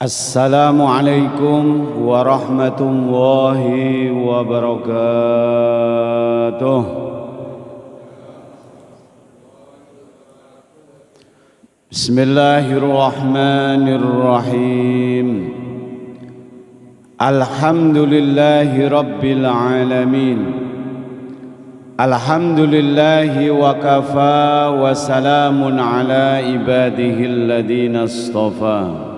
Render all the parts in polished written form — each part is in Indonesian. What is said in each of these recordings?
Assalamualaikum warahmatullahi wabarakatuh. Bismillahirrahmanirrahim. Alhamdulillahi rabbil alamin. Alhamdulillahi wa kafa wa salamun ala ibadihi alladhina istafa.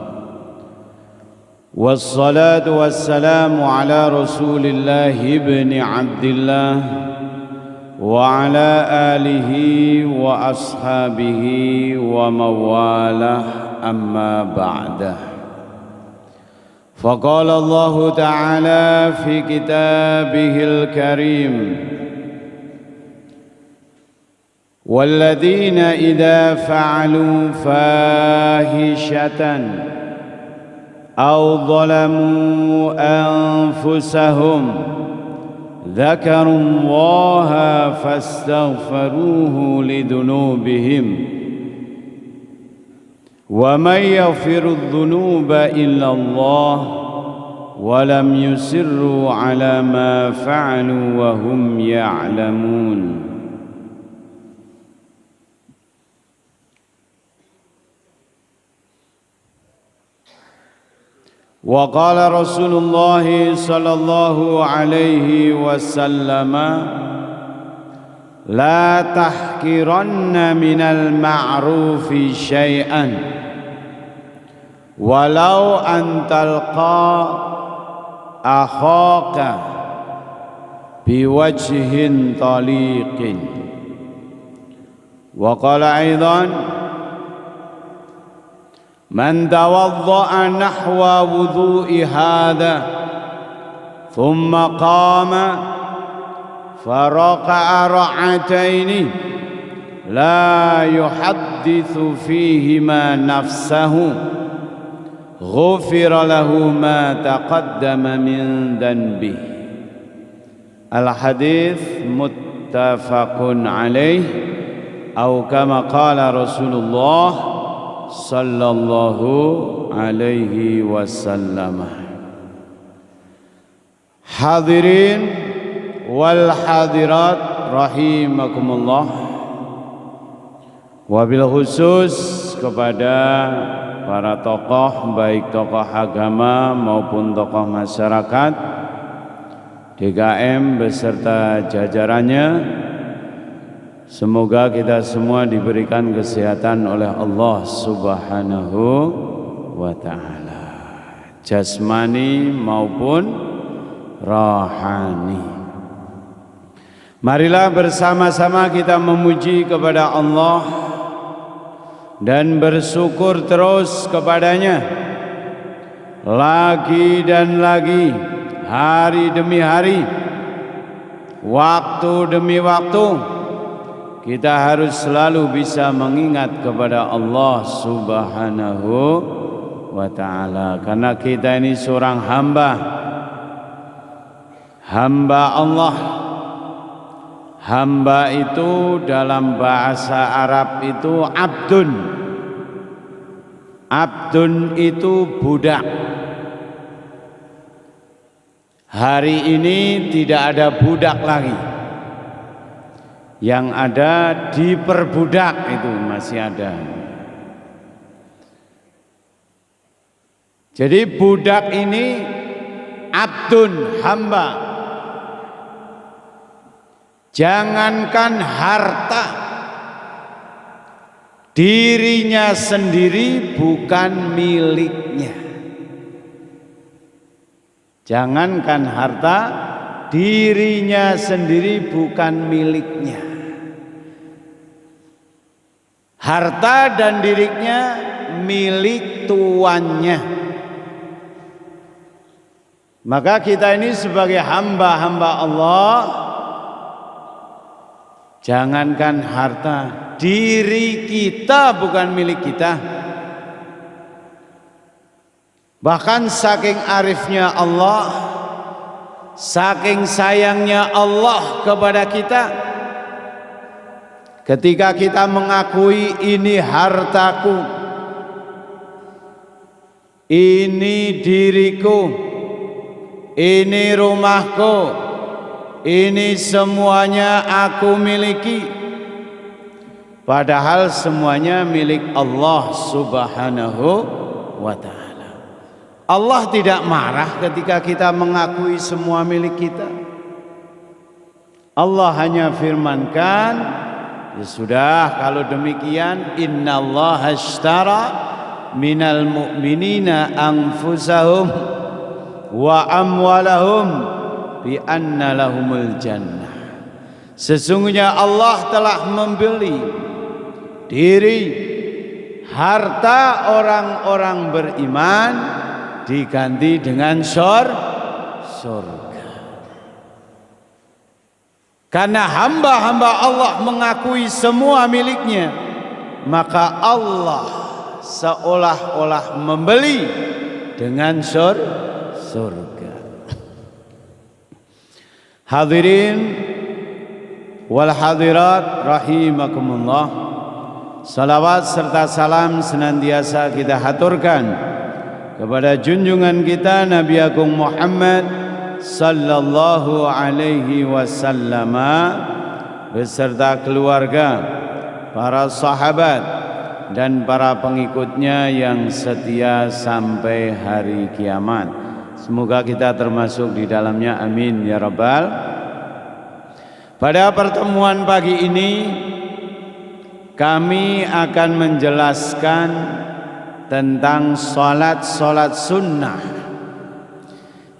والصلاة والسلام على رسول الله ابن عبد الله وعلى آله وأصحابه ومواله أما بعد فقال الله تعالى في كتابه الكريم والذين إذا فعلوا فاحشة أو ظلموا أنفسهم ذكروا الله فاستغفروه لذنوبهم ومن يغفر الذنوب إلا الله ولم يصروا على ما فعلوا وهم يعلمون. وقال رسول الله صلى الله عليه وسلم لا تحقرن من المعروف شيئا ولو أن تلقى أخاك بوجه طليق. وقال أيضا من توضأ نحو وضوء هذا ثم قام فركع ركعتين لا يحدث فيهما نفسه غفر له ما تقدم من ذنبه. Al-hadits muttafaqun alaih atau kama qala Rasulullah sallallahu alaihi wasallam. Hadirin wal hadirat rahimakumullah. Wabil khusus kepada para tokoh, baik tokoh agama maupun tokoh masyarakat DKM beserta jajarannya, semoga kita semua diberikan kesehatan oleh Allah Subhanahu wa ta'ala, jasmani maupun rohani. Marilah bersama-sama kita memuji kepada Allah dan bersyukur terus kepadanya lagi dan lagi, hari demi hari, waktu demi waktu. Kita harus selalu bisa mengingat kepada Allah Subhanahu wa ta'ala, karena kita ini seorang hamba Allah. Hamba itu dalam bahasa Arab itu abdun. Abdun itu budak. Hari ini tidak ada budak lagi. Yang ada diperbudak itu masih ada. Jadi budak ini abdun, hamba. Jangankan harta, dirinya sendiri bukan miliknya. Jangankan harta, dirinya sendiri bukan miliknya. Harta dan dirinya milik tuannya. Maka kita ini sebagai hamba-hamba Allah, jangankan harta, diri kita bukan milik kita. Bahkan saking arifnya Allah, saking sayangnya Allah kepada kita, ketika kita mengakui ini hartaku, ini diriku, ini rumahku, ini semuanya aku miliki. Padahal semuanya milik Allah Subhanahu wa ta'ala. Allah tidak marah ketika kita mengakui semua milik kita. Allah hanya firmankan, ya sudah, kalau demikian, innallaha ashtara minal mu'minina anfusahum wa amwalahum bi anna lahumul jannah. Sesungguhnya Allah telah membeli diri, harta orang-orang beriman diganti dengan surga. Karena hamba-hamba Allah mengakui semua miliknya, maka Allah seolah-olah membeli dengan surga. Hadirin wal hadirat rahimakumullah, salawat serta salam senantiasa kita haturkan kepada junjungan kita Nabi Agung Muhammad sallallahu alaihi wasallam beserta keluarga, para sahabat dan para pengikutnya yang setia sampai hari kiamat. Semoga kita termasuk di dalamnya, amin ya rabbal. Pada pertemuan pagi ini kami akan menjelaskan tentang salat sunnah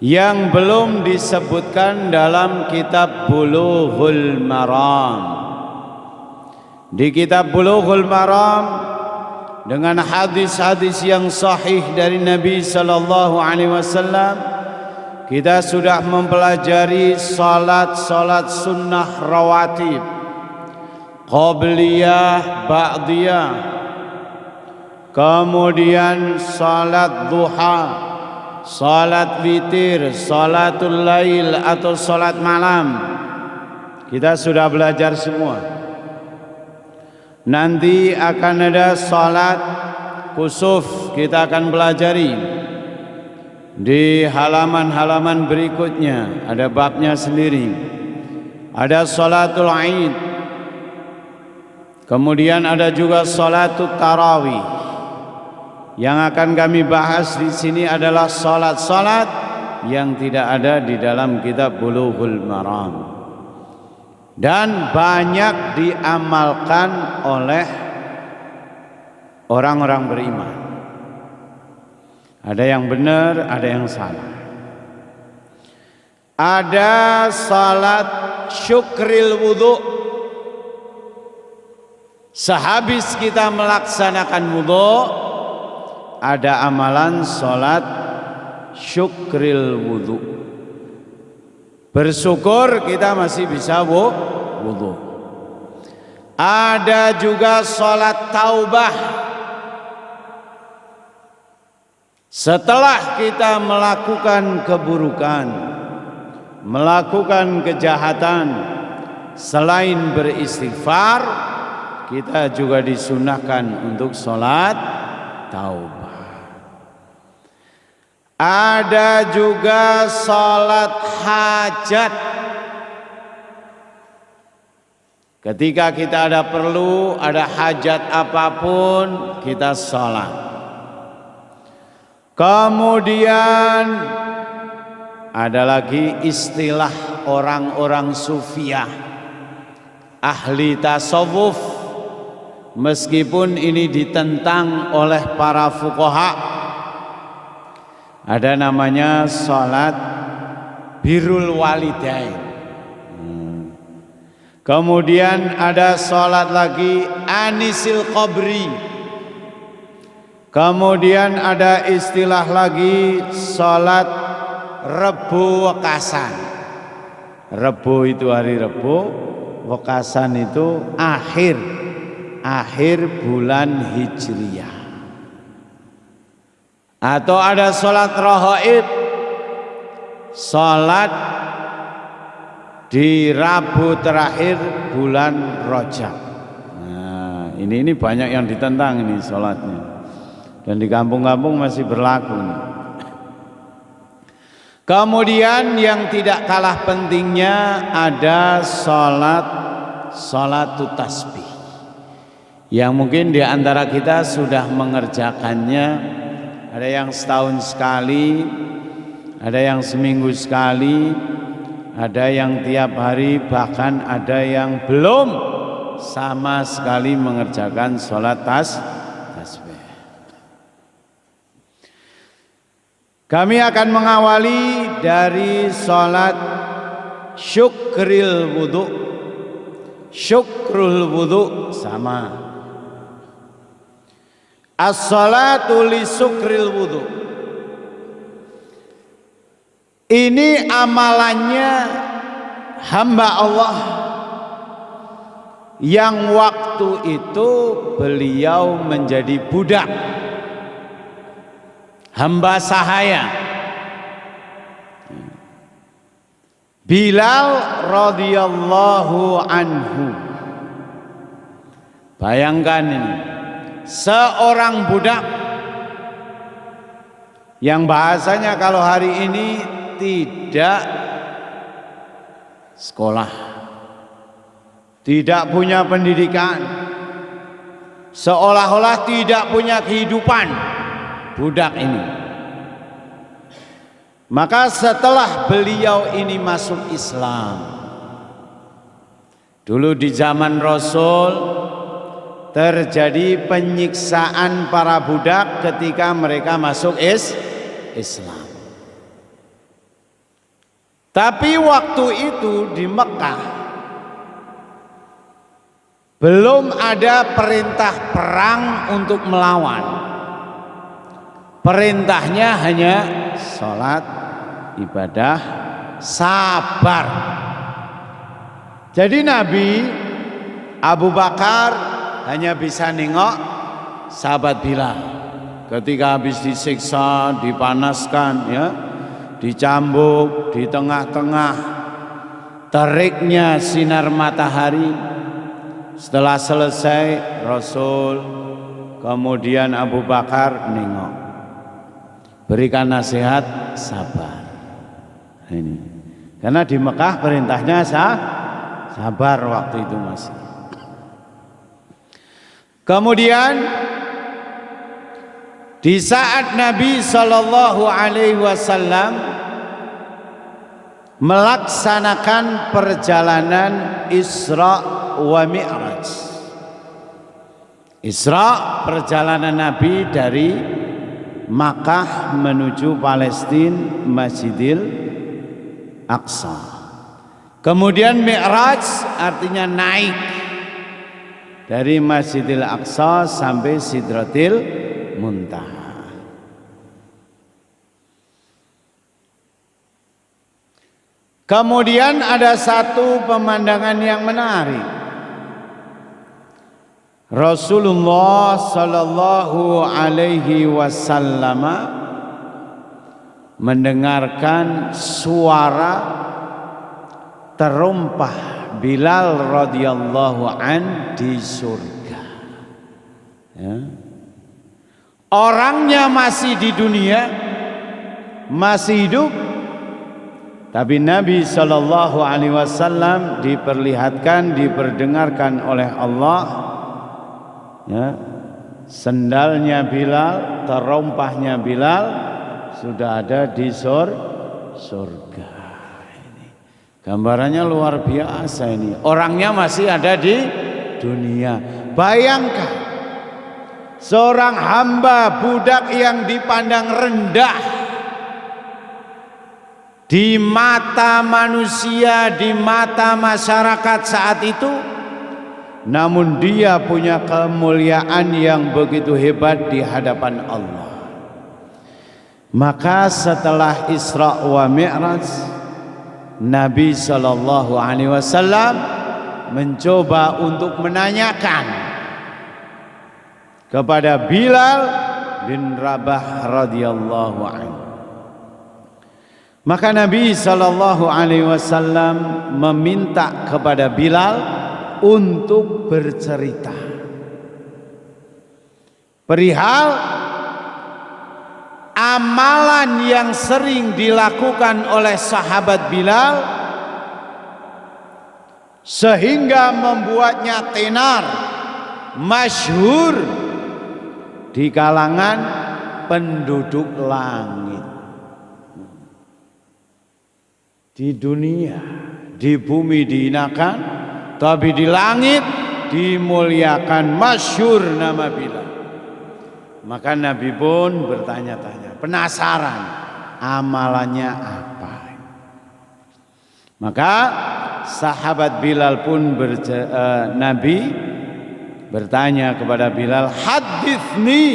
yang belum disebutkan dalam kitab Bulughul Maram. Di kitab Bulughul Maram dengan hadis-hadis yang sahih dari Nabi sallallahu alaihi wasallam, kita sudah mempelajari salat sunnah rawatib, qabliyah, ba'diyah, kemudian salat duha, salat witir, salatul lail atau salat malam. Kita sudah belajar semua. Nanti akan ada salat kusuf, kita akan pelajari di halaman-halaman berikutnya, ada babnya sendiri. Ada salatul Aid, kemudian ada juga salatul tarawih. Yang akan kami bahas di sini adalah salat yang tidak ada di dalam kitab Bulughul Maram dan banyak diamalkan oleh orang-orang beriman. Ada yang benar, ada yang salah. Ada salat syukril wudhu. Sehabis kita melaksanakan wudhu, ada amalan salat syukril wudhu. Bersyukur kita masih bisa wudhu. Ada juga salat taubah. Setelah kita melakukan keburukan, melakukan kejahatan, selain beristighfar, kita juga disunahkan untuk salat taubah. Ada juga salat hajat. Ketika kita ada perlu, ada hajat apapun, kita salat. Kemudian ada lagi istilah orang-orang sufiah, ahli tasawuf, meskipun ini ditentang oleh para fuqaha. Ada namanya salat birrul walidain. Kemudian ada salat lagi anisil qabri. Kemudian ada istilah lagi salat Rebu Wekasan. Rebu itu hari Rebu, Wekasan itu akhir bulan Hijriyah. Atau ada salat Rahaib, salat di Rabu terakhir bulan Rajab. Nah, ini banyak yang ditentang ini salatnya. Dan di kampung-kampung masih berlaku nih. Kemudian yang tidak kalah pentingnya ada salatut tasbih. Yang mungkin di antara kita sudah mengerjakannya. Ada yang setahun sekali, ada yang seminggu sekali, ada yang tiap hari, bahkan ada yang belum sama sekali mengerjakan salat tasbih. Kami akan mengawali dari salat syukril wudu. Syukrul wudu sama. As-salatu li syukril wudu. Ini amalannya hamba Allah yang waktu itu beliau menjadi budak, hamba sahaya, Bilal radhiyallahu anhu. Bayangkan ini, seorang budak yang bahasanya kalau hari ini tidak sekolah, tidak punya pendidikan, seolah-olah tidak punya kehidupan, budak ini. Maka setelah beliau ini masuk Islam, dulu di zaman Rasul terjadi penyiksaan para budak ketika mereka masuk Islam. Tapi waktu itu di Mekah belum ada perintah perang untuk melawan. Perintahnya hanya sholat, ibadah, sabar. Jadi Nabi Abu Bakar hanya bisa nengok sahabat Bilal ketika habis disiksa, dipanaskan, ya, dicambuk di tengah-tengah teriknya sinar matahari. Setelah selesai Rasul, kemudian Abu Bakar nengok, berikan nasihat sabar. Ini karena di Mekah perintahnya sabar waktu itu masih. Kemudian di saat Nabi Shallallahu Alaihi Wasallam melaksanakan perjalanan Isra wa Mi'raj. Isra perjalanan Nabi dari Makkah menuju Palestina, Masjidil Aqsa. Kemudian Mi'raj artinya naik dari Masjidil Aqsa sampai Sidratil Muntaha. Kemudian ada satu pemandangan yang menarik. Rasulullah sallallahu alaihi wasallam mendengarkan suara terumpah Bilal radhiyallahu an di surga. Ya. Orangnya masih di dunia, masih hidup, tapi Nabi sallallahu alaihi wasallam diperlihatkan, diperdengarkan oleh Allah, ya, sendalnya Bilal, terompahnya Bilal sudah ada di surga. Ini gambarannya luar biasa ini. Orangnya masih ada di dunia. Bayangkan seorang hamba budak yang dipandang rendah di mata manusia, di mata masyarakat saat itu, namun dia punya kemuliaan yang begitu hebat di hadapan Allah. Maka setelah Isra wa Mi'raj, Nabi Shallallahu Alaihi Wasallam mencoba untuk menanyakan kepada Bilal bin Rabah radhiyallahu anhu. Maka Nabi Shallallahu Alaihi Wasallam meminta kepada Bilal untuk bercerita perihal amalan yang sering dilakukan oleh sahabat Bilal sehingga membuatnya tenar, masyhur di kalangan penduduk langit. Di dunia, di bumi dihinakan, tapi di langit dimuliakan, masyhur nama Bilal. Maka Nabi pun bertanya-tanya, penasaran amalannya apa. Maka sahabat Bilal pun Nabi bertanya kepada Bilal, hadithni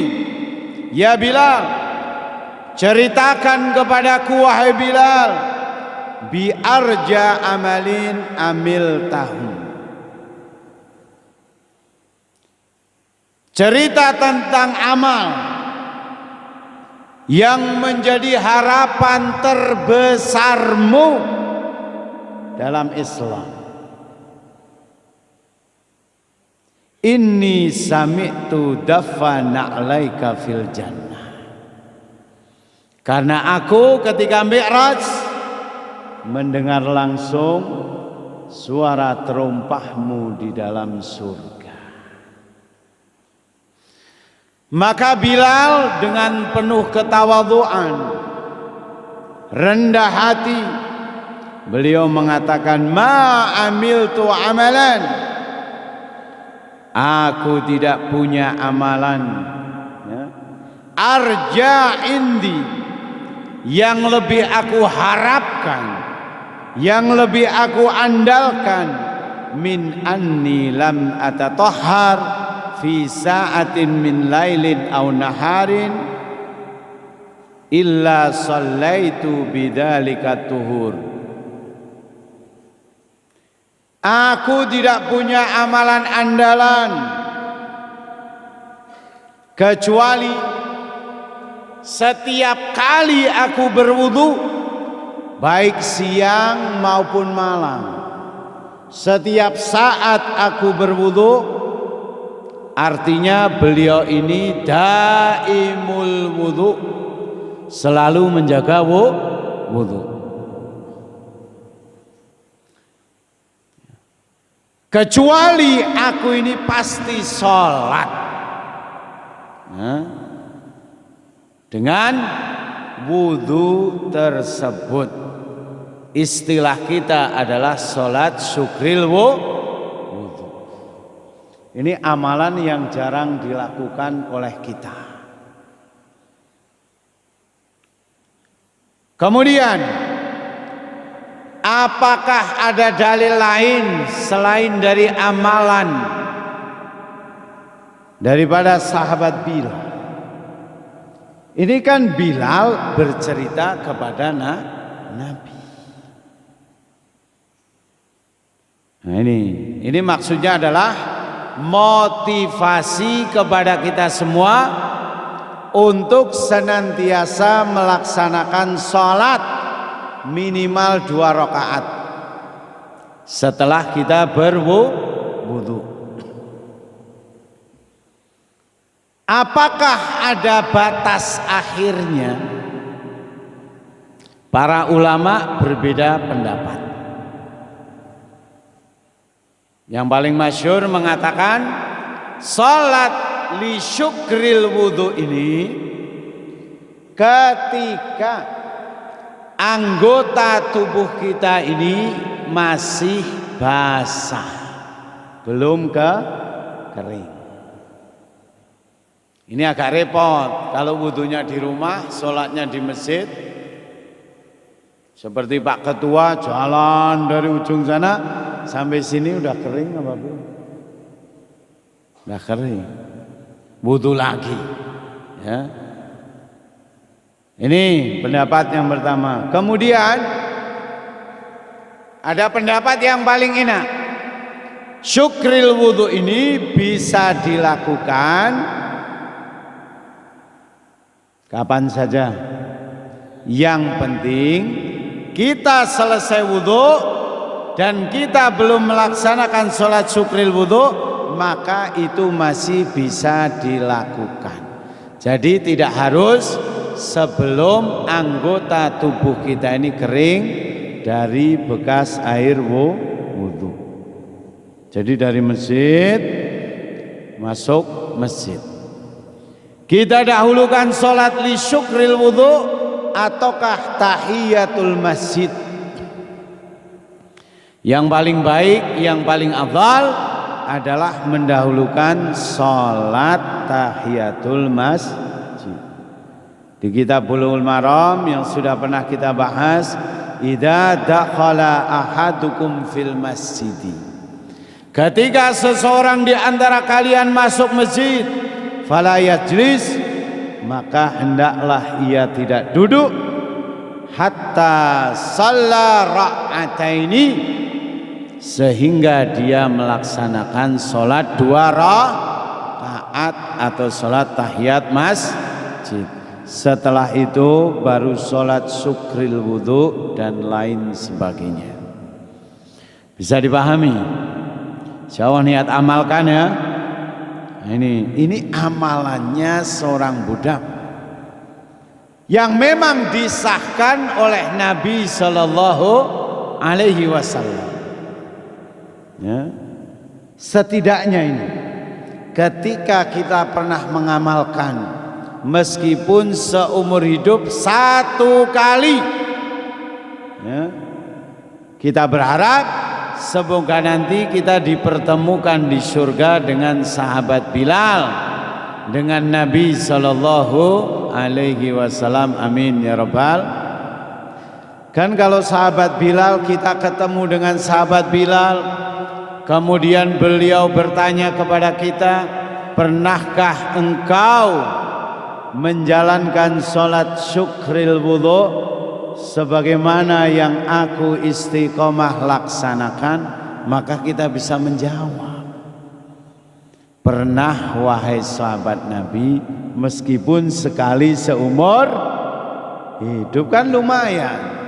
ya Bilal, ceritakan kepadaku wahai Bilal, bi arja amalin amil tahun. Cerita tentang amal yang menjadi harapan terbesarmu dalam Islam. Inni sami'tu dafana 'alaika fil jannah. Karena aku ketika Mi'raj mendengar langsung suara terompahmu di dalam surga. Maka Bilal dengan penuh ketawadhuan, rendah hati, beliau mengatakan, ma amiltu amalan, aku tidak punya amalan ya, arja indi, yang lebih aku harapkan, yang lebih aku andalkan, min anni lam atatahhar fi sa'atin min lailin aw naharin illa sallaitu bidzalika tuhur. Aku tidak punya amalan andalan kecuali setiap kali aku berwudu, baik siang maupun malam, setiap saat aku berwudu, artinya beliau ini daimul wudu, selalu menjaga wudu. Kecuali aku ini pasti sholat dengan wudu tersebut. Istilah kita adalah sholat syukril wudu. Ini amalan yang jarang dilakukan oleh kita. Kemudian, apakah ada dalil lain selain dari amalan daripada sahabat Bilal? Ini kan Bilal bercerita kepada Nabi. Nah ini maksudnya adalah motivasi kepada kita semua untuk senantiasa melaksanakan sholat minimal 2 rakaat setelah kita berwudu. Apakah ada batas akhirnya? Para ulama berbeda pendapat. Yang paling masyhur mengatakan salat li syukril wudu ini ketika anggota tubuh kita ini masih basah, belum kering. Ini agak repot kalau wudunya di rumah, sholatnya di masjid. Seperti Pak Ketua jalan dari ujung sana sampai sini udah kering apa belum? Udah kering, wudu lagi. Ya. Ini pendapat yang pertama. Kemudian ada pendapat yang paling enak. Syukril wudu ini bisa dilakukan kapan saja. Yang penting kita selesai wudu dan kita belum melaksanakan sholat syukril wudu, maka itu masih bisa dilakukan. Jadi tidak harus sebelum anggota tubuh kita ini kering dari bekas air wudu. Jadi dari masjid masuk masjid, kita dahulukan sholat li syukril wudu ataukah tahiyatul masjid? Yang paling baik, yang paling afdal adalah mendahulukan sholat tahiyatul masjid. Di kitab Bulughul Maram yang sudah pernah kita bahas, idza dakhala ahadukum fil masjidi, ketika seseorang di antara kalian masuk masjid, fala yajlis, maka hendaklah ia tidak duduk hatta shalla ra'ataini, sehingga dia melaksanakan sholat 2 rakaat atau sholat tahiyat masjid. Setelah itu baru sholat syukril wudu dan lain sebagainya. Bisa dipahami? Insyaallah niat amalkan ya. Ini amalannya seorang budak yang memang disahkan oleh Nabi Sallallahu Alaihi Wasallam. Ya. Setidaknya ini ketika kita pernah mengamalkan meskipun seumur hidup 1 kali, ya, kita berharap semoga nanti kita dipertemukan di surga dengan sahabat Bilal, dengan Nabi Sallallahu Alaihi Wasallam. Amin ya Rabbal. Kan kalau sahabat Bilal, kita ketemu dengan sahabat Bilal, kemudian beliau bertanya kepada kita, pernahkah engkau menjalankan sholat syukril wudu sebagaimana yang aku istiqomah laksanakan? Maka kita bisa menjawab, pernah wahai sahabat Nabi, meskipun sekali seumur hidup. Kan lumayan.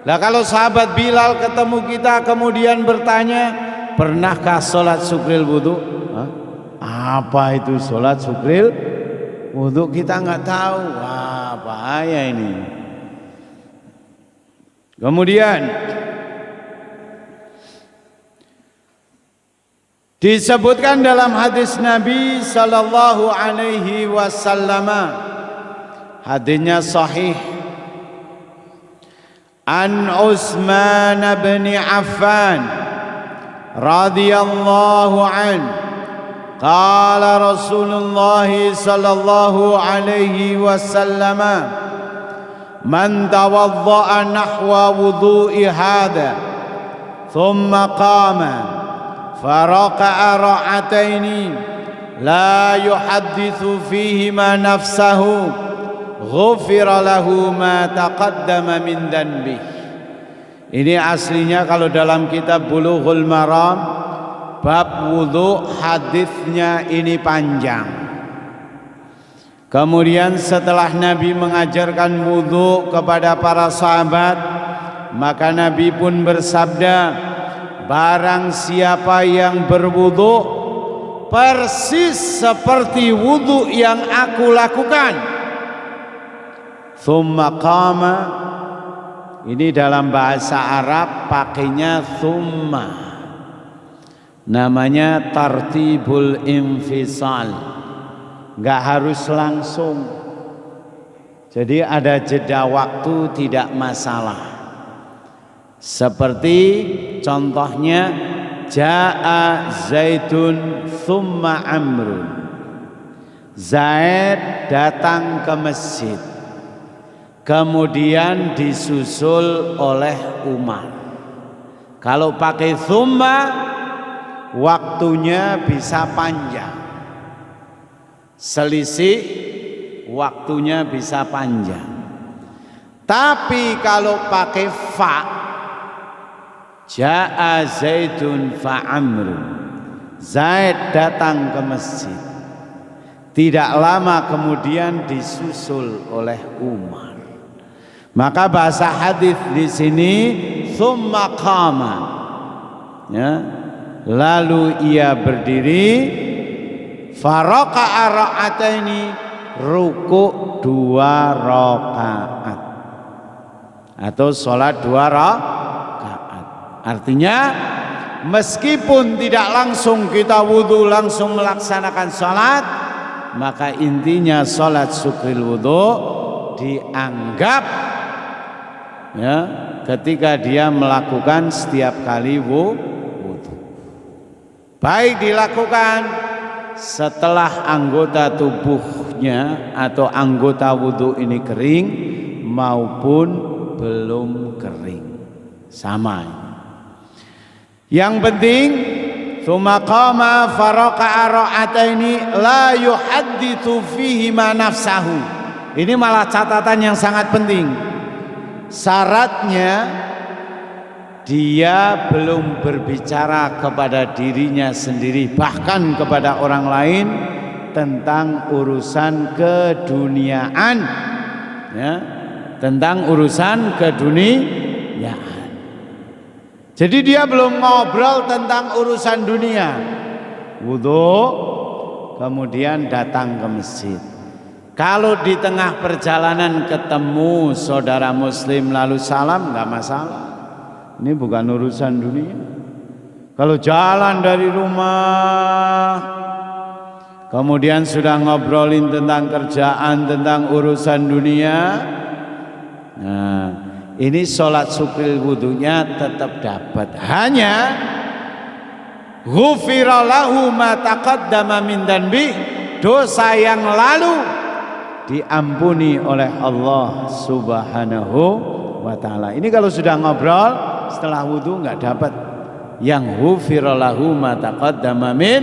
Nah kalau sahabat Bilal ketemu kita kemudian bertanya, pernahkah sholat syukril wudu? Apa itu sholat syukril wudu? Kita nggak tahu. Wah, bahaya ini. Kemudian disebutkan dalam hadis Nabi Sallallahu Alaihi Wasallam, hadisnya sahih, an Utsman bin Affan radhiyallahu an, qala Rasulullah sallallahu alaihi wasallam, man tawadda'a nahwa wudu'i hadha thumma qama faraqa'a ra'ataini la yuhaddithu fihima nafsahu ghufira lahu ma taqaddama min dhanbih. Ini aslinya kalau dalam kitab Bulughul Maram bab wudu, hadisnya ini panjang. Kemudian setelah Nabi mengajarkan wudu kepada para sahabat, maka Nabi pun bersabda, barang siapa yang berwudu persis seperti wudu yang aku lakukan, thumma qama, ini dalam bahasa Arab pakainya thumma, namanya tartibul infisal, nggak harus langsung, jadi ada jeda waktu, tidak masalah. Seperti contohnya, jaa Zaidun thumma Amrun, Zaid datang ke masjid, kemudian disusul oleh Umar. Kalau pakai thumma, waktunya bisa panjang, selisih waktunya bisa panjang. Tapi kalau pakai fa, jaa Zaidun fa Amrun, Zaid datang ke masjid, tidak lama kemudian disusul oleh Umar. Maka bahasa hadis di sini thumma qama, ya, lalu ia berdiri, faraqa'a ra'ataini, ruku 2 rakaat atau sholat 2 rakaat. Artinya meskipun tidak langsung kita wudhu langsung melaksanakan sholat, maka intinya sholat syukril wudhu dianggap ya ketika dia melakukan setiap kali wudhu, baik dilakukan setelah anggota tubuhnya atau anggota wudhu ini kering maupun belum kering, sama. Yang penting tsumma qama faraqa'a ra'ataini la yuhadditsu fihi ma nafsahu. Ini malah catatan yang sangat penting. Syaratnya dia belum berbicara kepada dirinya sendiri bahkan kepada orang lain tentang urusan keduniaan, ya, tentang urusan keduniaan. Jadi dia belum ngobrol tentang urusan dunia. Wudu, kemudian datang ke masjid. Kalau di tengah perjalanan ketemu saudara muslim lalu salam, nggak masalah. Ini bukan urusan dunia. Kalau jalan dari rumah, kemudian sudah ngobrolin tentang kerjaan, tentang urusan dunia, nah ini sholat syukril wudunya tetap dapat. Hanya ghufira lahu ma taqaddama min dzanbi, dosa yang lalu diampuni oleh Allah Subhanahu wa taala. Ini kalau sudah ngobrol setelah wudu nggak dapat yang ghufira lahu ma taqaddama min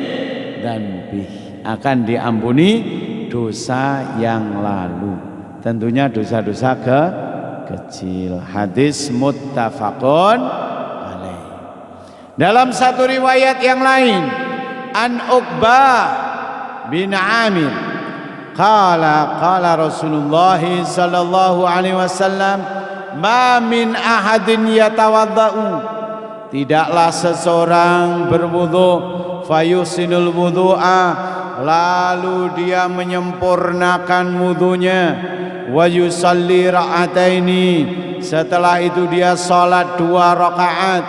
dzanbi, akan diampuni dosa yang lalu. Tentunya dosa-dosa kecil. Hadis muttafaqun alaih. Dalam satu riwayat yang lain, an Uqbah bin Amir qala Rasulullah sallallahu alaihi wasallam, ma min ahadin yatawaddau, tidaklah seseorang berwudu fayusinul wudu'a, lalu dia menyempurnakan wudunya, wa yusalli ra'ataini, setelah itu dia salat 2 rakaat,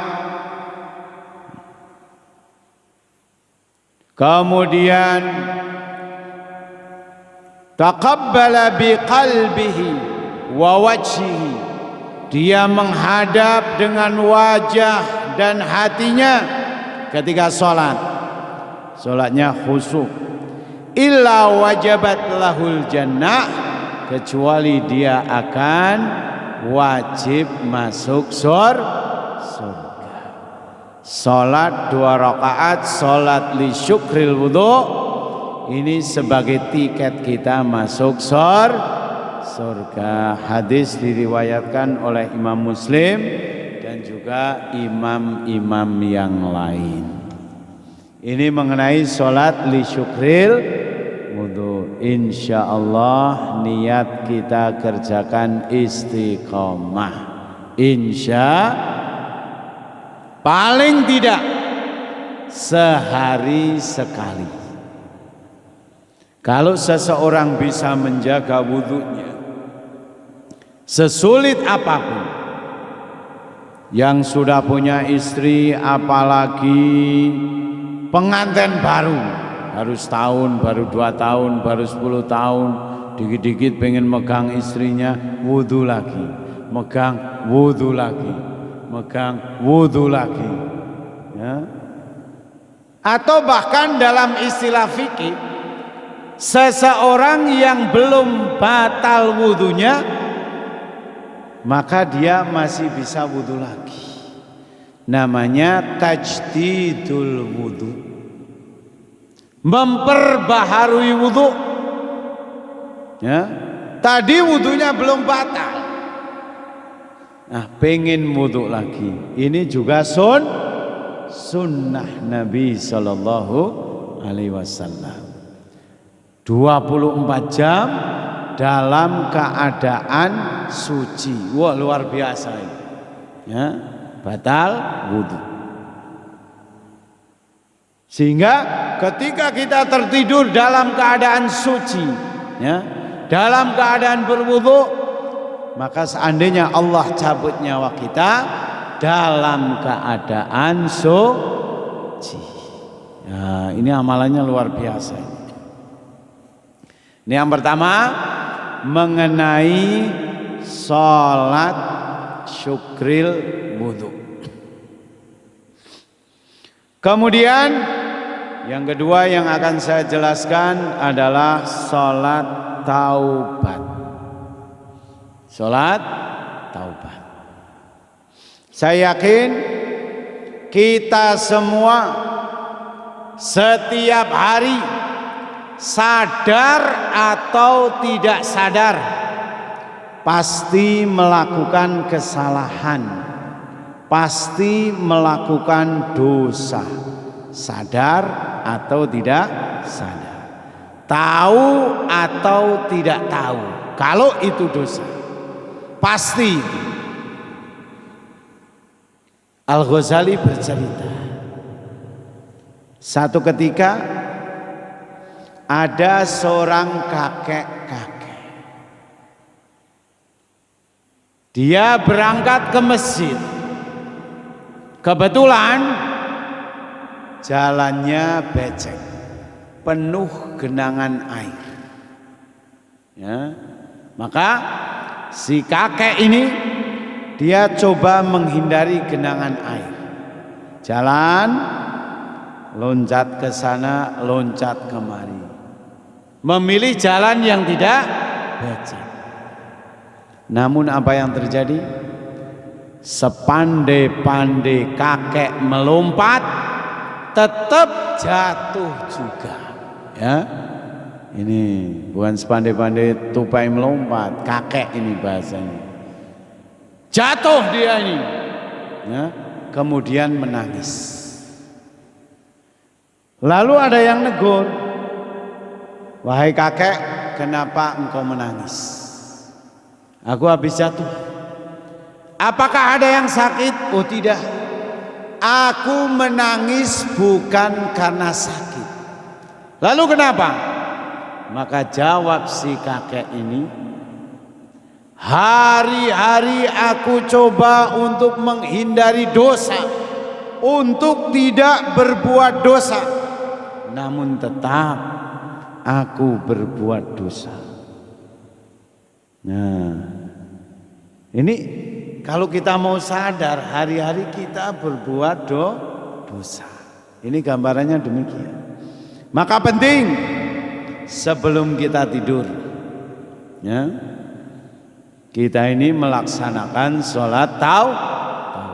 kemudian taqabbala biqalbihi wa wajhihi, dia menghadap dengan wajah dan hatinya ketika salat, salatnya khusyuk, illa wajabat lahul jannah, kecuali dia akan wajib masuk surga. Salat 2 rakaat, salat li syukril wudu, ini sebagai tiket kita masuk surga. Hadis diriwayatkan oleh Imam Muslim dan juga imam-imam yang lain. Ini mengenai salat li syukril wudu. Insyaallah niat kita kerjakan istiqomah. Paling tidak sehari sekali. Kalau seseorang bisa menjaga wudunya sesulit apapun, yang sudah punya istri apalagi pengantin baru, baru setahun, baru 2 tahun, baru 10 tahun, dikit-dikit pengen megang istrinya, wudu lagi, megang, wudu lagi, megang, wudu lagi, ya. Atau bahkan dalam istilah fikih, seseorang yang belum batal wudunya, maka dia masih bisa wudu lagi. Namanya tajdidul wudu, memperbaharui wudu, ya. Tadi wudunya belum batal, nah pengen wudu lagi. Ini juga sunnah Nabi Sallallahu Alaihi Wasallam. 24 jam dalam keadaan suci. Wah, luar biasa ini, ya. Batal wudu. Sehingga ketika kita tertidur dalam keadaan suci, ya, dalam keadaan berwudu, maka seandainya Allah cabut nyawa kita dalam keadaan suci. Ya, ini amalannya luar biasa. Ini yang pertama mengenai sholat syukril wudu. Kemudian yang kedua yang akan saya jelaskan adalah sholat taubat. Sholat taubat. Saya yakin kita semua setiap hari sadar atau tidak sadar pasti melakukan kesalahan, pasti melakukan dosa, sadar atau tidak sadar, tahu atau tidak tahu. Kalau itu dosa, pasti. Al-Ghazali bercerita, satu ketika ada seorang kakek-kakek. Dia berangkat ke masjid. Kebetulan jalannya becek, penuh genangan air. Ya, maka si kakek ini dia coba menghindari genangan air. Jalan, loncat ke sana, loncat kemari. Memilih jalan yang tidak becek. Namun apa yang terjadi? Sepandai-pandai kakek melompat, tetap jatuh juga. Ya, ini bukan sepandai-pandai tupai melompat, kakek ini bahasanya. Jatuh dia ini, ya, kemudian menangis. Lalu ada yang negur, wahai kakek, kenapa engkau menangis? Aku habis jatuh. Apakah ada yang sakit? Oh tidak. Aku menangis bukan karena sakit. Lalu kenapa? Maka jawab si kakek ini, hari-hari aku coba untuk menghindari dosa, untuk tidak berbuat dosa, namun tetap aku berbuat dosa. Nah, ini kalau kita mau sadar, hari-hari kita berbuat dosa. Ini gambarannya demikian. Maka penting sebelum kita tidur, ya, kita ini melaksanakan sholat taubat.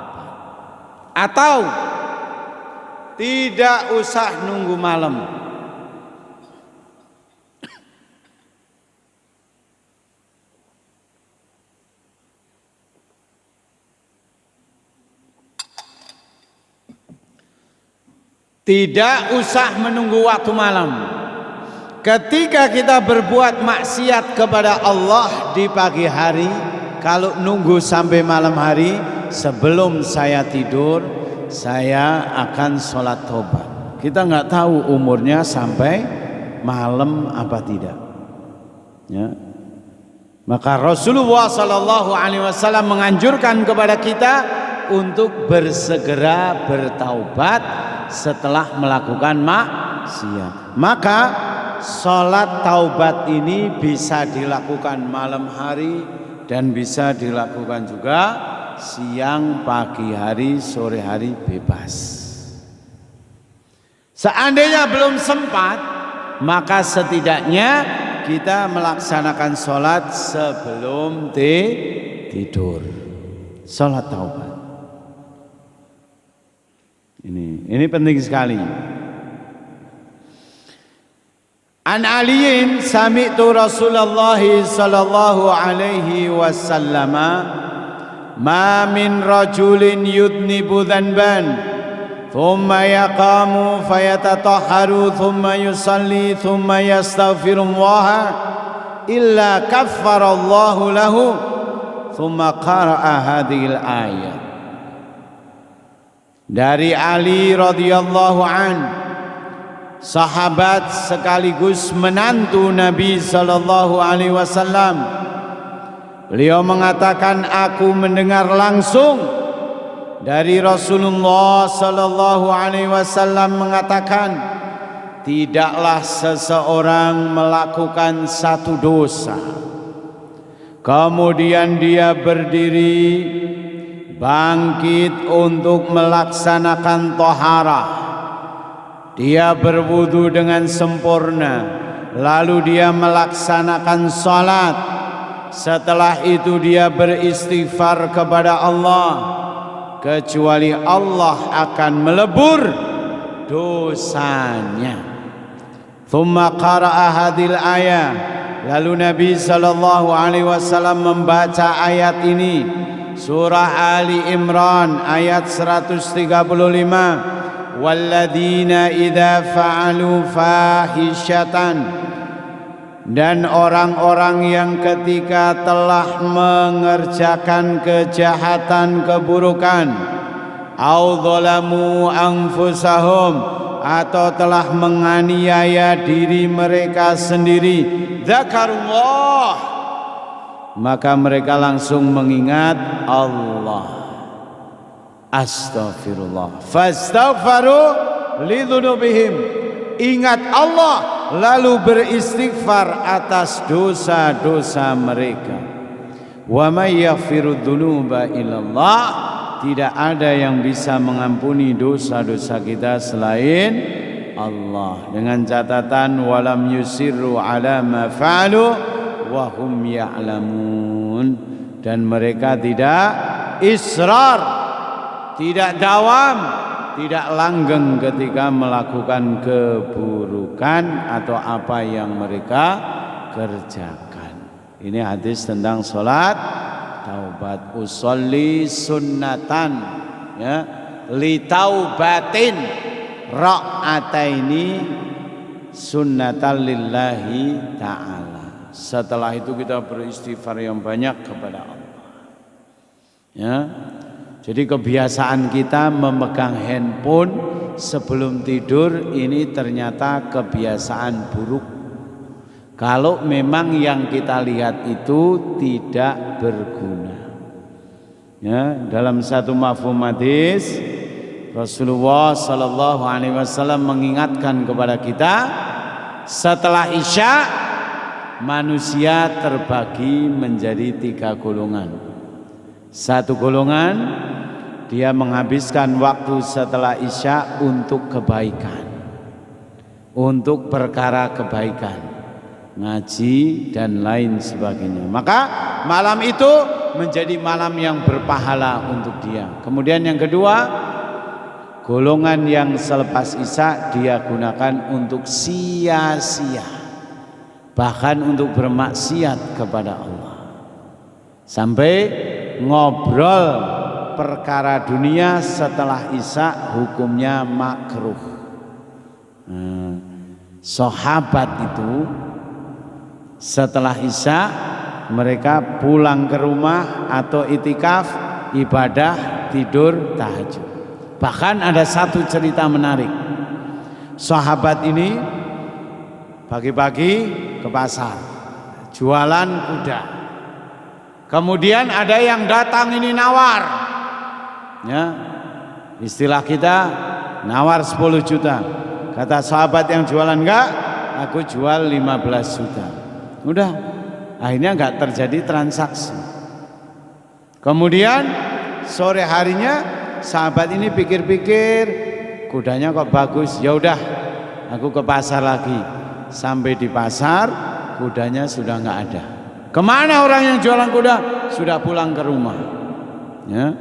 Atau tidak usah nunggu malam. Tidak usah menunggu waktu malam. Ketika kita berbuat maksiat kepada Allah di pagi hari, kalau nunggu sampai malam hari, sebelum saya tidur, saya akan sholat taubat. Kita nggak tahu umurnya sampai malam apa tidak. Ya. Maka Rasulullah SAW menganjurkan kepada kita untuk bersegera bertaubat setelah melakukan maksiat. Maka sholat taubat ini bisa dilakukan malam hari dan bisa dilakukan juga siang, pagi hari, sore hari, bebas. Seandainya belum sempat, maka setidaknya kita melaksanakan sholat sebelum tidur. Sholat taubat. Ini penting sekali. An Aliin sami'tu Rasulullah sallallahu alaihi wasallam ma min rajulin yudnibu dhanban thumma yaqamu fayatatahharu thumma yusalli thumma yastaghfirullah illa kaffara Allahu lahu thumma qara'a hadhil ayat. Dari Ali radhiyallahu an, sahabat sekaligus menantu Nabi sallallahu alaihi wasallam. Beliau mengatakan, aku mendengar langsung dari Rasulullah sallallahu alaihi wasallam mengatakan, tidaklah seseorang melakukan satu dosa kemudian dia berdiri bangkit untuk melaksanakan taharah. Dia berwudu dengan sempurna, lalu dia melaksanakan salat. Setelah itu dia beristighfar kepada Allah, kecuali Allah akan melebur dosanya. Thumma qara'a hadhil ayah. Lalu Nabi sallallahu alaihi wasallam membaca ayat ini, surah Ali Imran ayat 135. Walladzina idza fa'alu fahishatan, dan orang-orang yang ketika telah mengerjakan kejahatan, keburukan, au dzalamu anfusahum, atau telah menganiaya diri mereka sendiri, zakarullah, maka mereka langsung mengingat Allah. Astaghfirullah, fastaghfaru lidzunubihim, ingat Allah lalu beristighfar atas dosa-dosa mereka. Wa may yaghfiru dzunuba illallah, tidak ada yang bisa mengampuni dosa-dosa kita selain Allah. Dengan catatan walam yusirru ala ma fa'alu wa hum ya'lamun, dan mereka tidak israr, tidak dawam, tidak langgeng ketika melakukan keburukan atau apa yang mereka kerjakan. Ini hadis tentang salat taubat. Usolli sunnatan, ya, li taubatin ra'ataini sunnatan lillahi ta'ala. Setelah itu kita beristighfar yang banyak kepada Allah, ya. Jadi kebiasaan kita memegang handphone sebelum tidur ini ternyata kebiasaan buruk. Kalau memang yang kita lihat itu tidak berguna. Ya, dalam satu mafhum hadis Rasulullah sallallahu alaihi wasallam mengingatkan kepada kita, setelah Isya manusia terbagi menjadi 3 golongan. Satu golongan dia menghabiskan waktu setelah Isya untuk kebaikan, untuk perkara kebaikan, ngaji dan lain sebagainya. Maka malam itu menjadi malam yang berpahala untuk dia. Kemudian yang kedua, golongan yang selepas Isya dia gunakan untuk sia-sia, bahkan untuk bermaksiat kepada Allah, sampai ngobrol perkara dunia setelah Isya hukumnya makruh. Sahabat itu setelah Isya mereka pulang ke rumah atau itikaf, ibadah, tidur, tahajud. Bahkan ada satu cerita menarik. Sahabat ini pagi-pagi ke pasar jualan kuda. Kemudian ada yang datang ini nawar, ya, istilah kita nawar 10 juta. Kata sahabat yang jualan, enggak, aku jual 15 juta. Udah, akhirnya enggak terjadi transaksi. Kemudian sore harinya sahabat ini pikir-pikir, kudanya kok bagus, ya udah aku ke pasar lagi. Sampai di pasar kudanya sudah enggak ada. Kemana orang yang jualan kuda? Sudah pulang ke rumah, ya.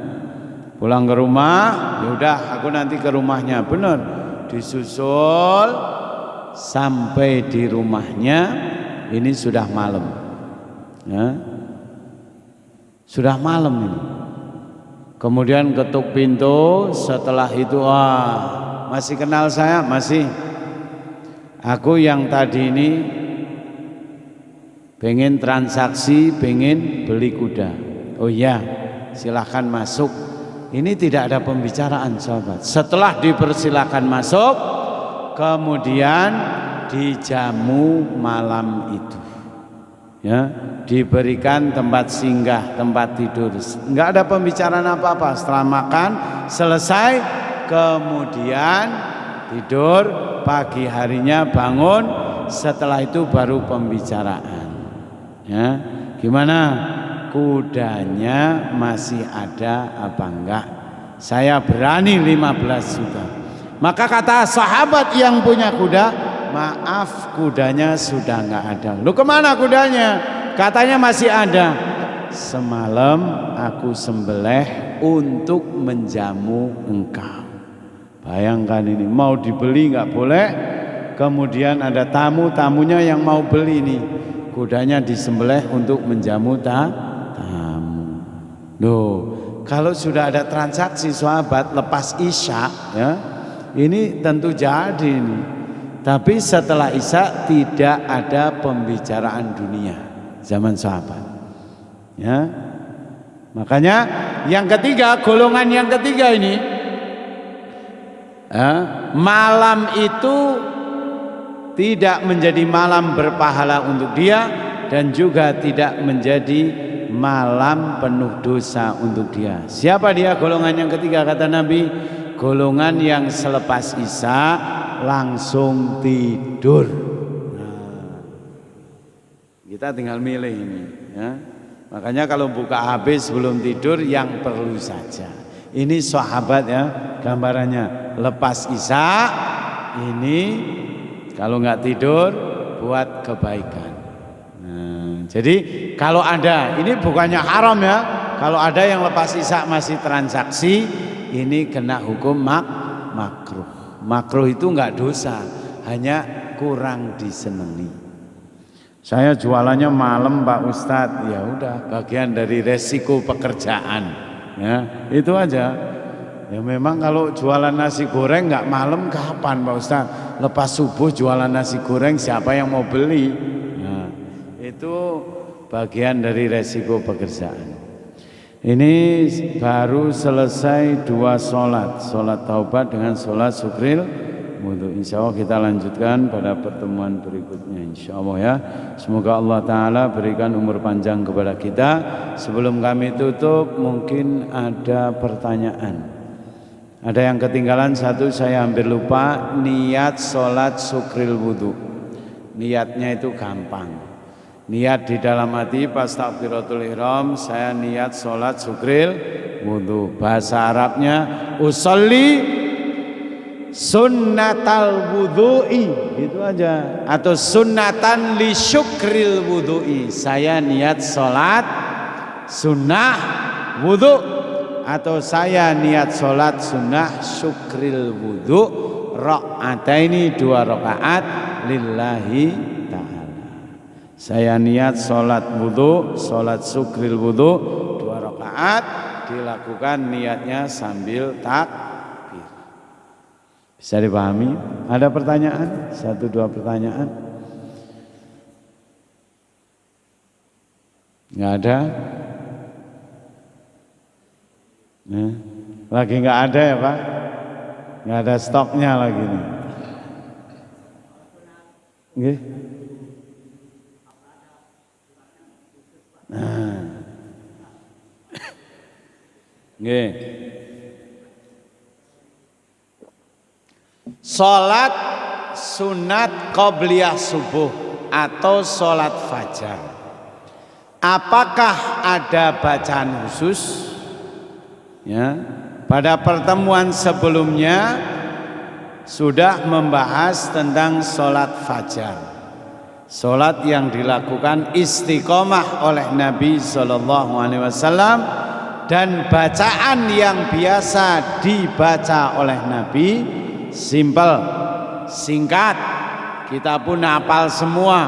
Pulang ke rumah, ya udah aku nanti ke rumahnya. Benar, disusul sampai di rumahnya ini sudah malam, ya. Sudah malam ini. Kemudian ketuk pintu. Setelah itu, masih kenal saya? Masih. Aku yang tadi ini pengen transaksi, pengen beli kuda. Oh iya, silahkan masuk. Ini tidak ada pembicaraan, sahabat. Setelah dipersilahkan masuk, kemudian dijamu malam itu, ya, diberikan tempat singgah, tempat tidur, nggak ada pembicaraan apa-apa. Setelah makan selesai, kemudian tidur, pagi harinya bangun, setelah itu baru pembicaraan. Ya, gimana? Kudanya masih ada apa enggak? Saya berani 15 juta. Maka kata sahabat yang punya kuda, maaf, kudanya sudah enggak ada. Lu kemana kudanya? Katanya masih ada. Semalam aku sembelih untuk menjamu engkau. Bayangkan ini, mau dibeli enggak boleh. Kemudian ada tamunya yang mau beli nih. Kudanya disembelih untuk menjamu tamu. Loh, kalau sudah ada transaksi sahabat lepas isya, ya, ini tentu jadi ini. Tapi setelah isya tidak ada pembicaraan dunia zaman sahabat. Ya, makanya yang ketiga, golongan yang ketiga ini, malam itu tidak menjadi malam berpahala untuk dia dan juga tidak menjadi malam penuh dosa untuk dia. Siapa dia? Golongan yang ketiga, kata Nabi, golongan yang selepas isya langsung tidur. Nah, kita tinggal milih ini, ya. Makanya kalau buka HP sebelum tidur yang perlu saja. Ini sahabat, ya, gambarannya lepas isya ini kalau nggak tidur buat kebaikan. Jadi kalau ada, ini bukannya haram, ya, kalau ada yang lepas isya masih transaksi, ini kena hukum makruh. Makruh itu enggak dosa, hanya kurang disenangi. Saya jualannya malam Pak Ustadz, ya udah, bagian dari resiko pekerjaan, ya, itu aja. Ya memang kalau jualan nasi goreng enggak malam kapan Pak Ustadz? Lepas subuh jualan nasi goreng siapa yang mau beli? Itu bagian dari resiko pekerjaan. Ini baru selesai 2 sholat taubat dengan sholat syukril wudhu. Insya Allah kita lanjutkan pada pertemuan berikutnya, insya Allah, ya. Semoga Allah Ta'ala berikan umur panjang kepada kita. Sebelum kami tutup, mungkin ada pertanyaan. Ada yang ketinggalan satu, saya hampir lupa, niat sholat syukril wudhu. Niatnya itu gampang. Niat di dalam hati pas takbiratul ihram, saya niat sholat syukril wudhu. Bahasa Arabnya usolli sunnatal wudhu'i, gitu aja. Atau sunnatan li syukril wudhu'i, saya niat sholat sunnah wudhu. Atau saya niat sholat sunnah syukril wudhu, rakaataini 2 rakaat lillahi ta'ala. Saya niat sholat wudhu, sholat syukril wudhu 2 rakaat, dilakukan niatnya sambil takbir. Bisa dipahami? Ada pertanyaan? 1-2 pertanyaan? Nggak ada? Nah, lagi nggak ada ya Pak? Nggak ada stoknya lagi nih. Nggih. Nah, nggih. Salat sunat qobliyah subuh atau salat fajar, apakah ada bacaan khusus? Ya, pada pertemuan sebelumnya sudah membahas tentang salat fajar. Salat yang dilakukan istiqomah oleh Nabi SAW dan bacaan yang biasa dibaca oleh Nabi, simpel, singkat, kita pun hafal semua.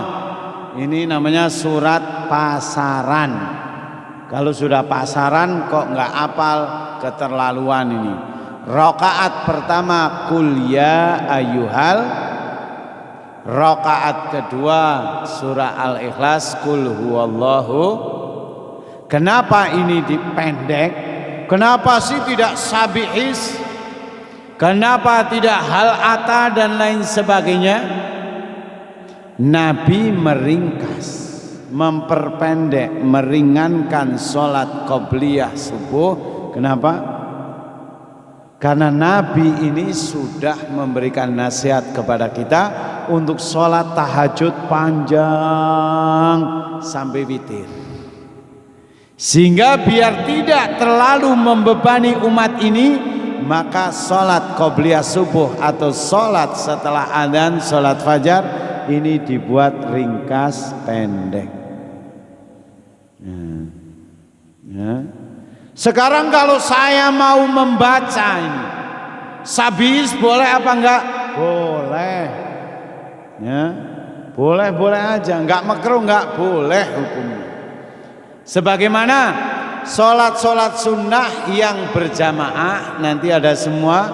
Ini namanya surat pasaran. Kalau sudah pasaran kok nggak hafal, keterlaluan ini. Rakaat pertama kul ya ayyuhal, rakaat kedua surah Al-Ikhlas kul huwallahu. Kenapa ini dipendek? Kenapa sih tidak sabihis? Kenapa tidak hal ata dan lain sebagainya? Nabi meringkas, memperpendek, meringankan sholat qobliyah subuh. Kenapa? Karena Nabi ini sudah memberikan nasihat kepada kita untuk sholat tahajud panjang sampai witir, sehingga biar tidak terlalu membebani umat ini, maka sholat qobliyah subuh atau sholat setelah adzan, sholat fajar ini dibuat ringkas pendek. Sekarang kalau saya mau membaca ini sabis boleh apa enggak? Boleh. Boleh aja, enggak makruh, enggak boleh hukumnya. Sebagaimana sholat sunnah yang berjamaah nanti ada semua.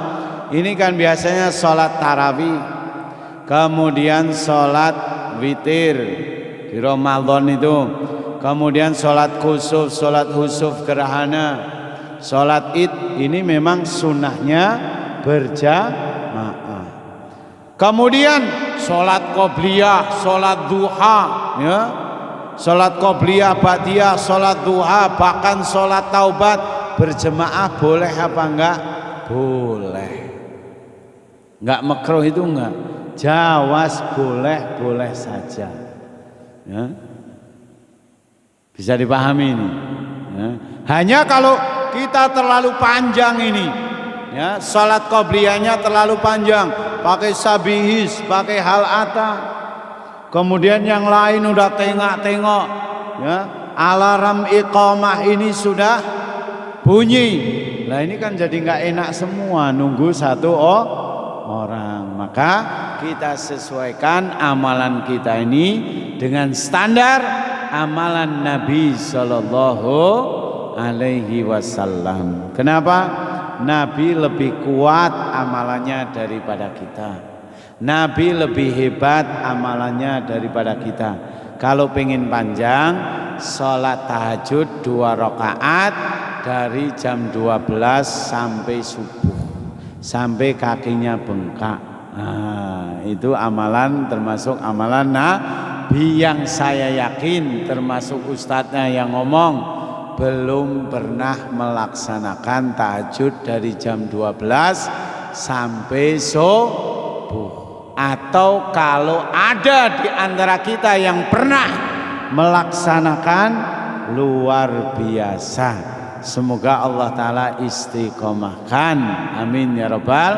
Ini kan biasanya sholat tarawih, kemudian sholat witir di Ramadan itu, kemudian sholat khusuf gerhana, sholat id. Ini memang sunnahnya berjamaah. Kemudian sholat qobliyah, sholat duha, ya, sholat qobliyah, ba'diyah, sholat duha, bahkan sholat taubat berjamaah boleh apa enggak? Boleh. Enggak makruh itu enggak. Jawaz boleh saja. Ya. Bisa dipahami ini. Ya. Hanya kalau kita terlalu panjang ini, ya, sholat qobliyahnya terlalu panjang, pakai sabihis, pakai hal ata. Kemudian yang lain udah tengok-tengok, ya, alarm iqamah ini sudah bunyi. Lah ini kan jadi nggak enak semua nunggu satu orang. Maka kita sesuaikan amalan kita ini dengan standar amalan Nabi Sallallahu Alaihi Wasallam. Kenapa? Nabi lebih kuat amalannya daripada kita. Nabi lebih hebat amalannya daripada kita. Kalau pengen panjang, sholat tahajud 2 rakaat dari jam 12 sampai subuh, sampai kakinya bengkak. Nah, itu amalan, termasuk amalan Nabi yang saya yakin termasuk ustadznya yang ngomong belum pernah melaksanakan tahajud dari jam 12 sampai subuh. Atau kalau ada di antara kita yang pernah melaksanakan, luar biasa. Semoga Allah Ta'ala istiqomahkan. Amin ya Rabbal.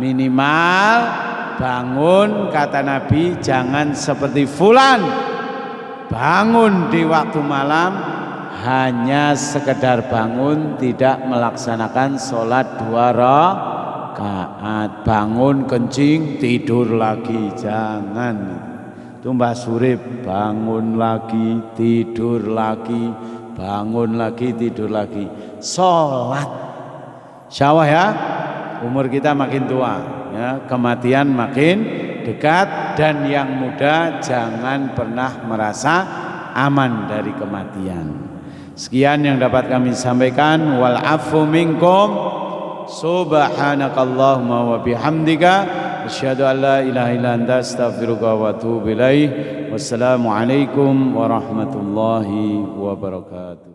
Minimal bangun, kata Nabi, jangan seperti fulan bangun di waktu malam hanya sekedar bangun, tidak melaksanakan sholat 2 rakaat. Bangun kencing tidur lagi, jangan. Itu Mbah Surip, bangun lagi tidur lagi, bangun lagi tidur lagi. Sholat, insyaallah ya, umur kita makin tua, ya, kematian makin dekat, dan yang muda jangan pernah merasa aman dari kematian. Sekian yang dapat kami sampaikan. Wal afu minkum. Subhanakallahumma wa bihamdika asyhadu an la ilaha illa anta astaghfiruka wa atubu ilaik. Wassalamu alaikum warahmatullahi wabarakatuh.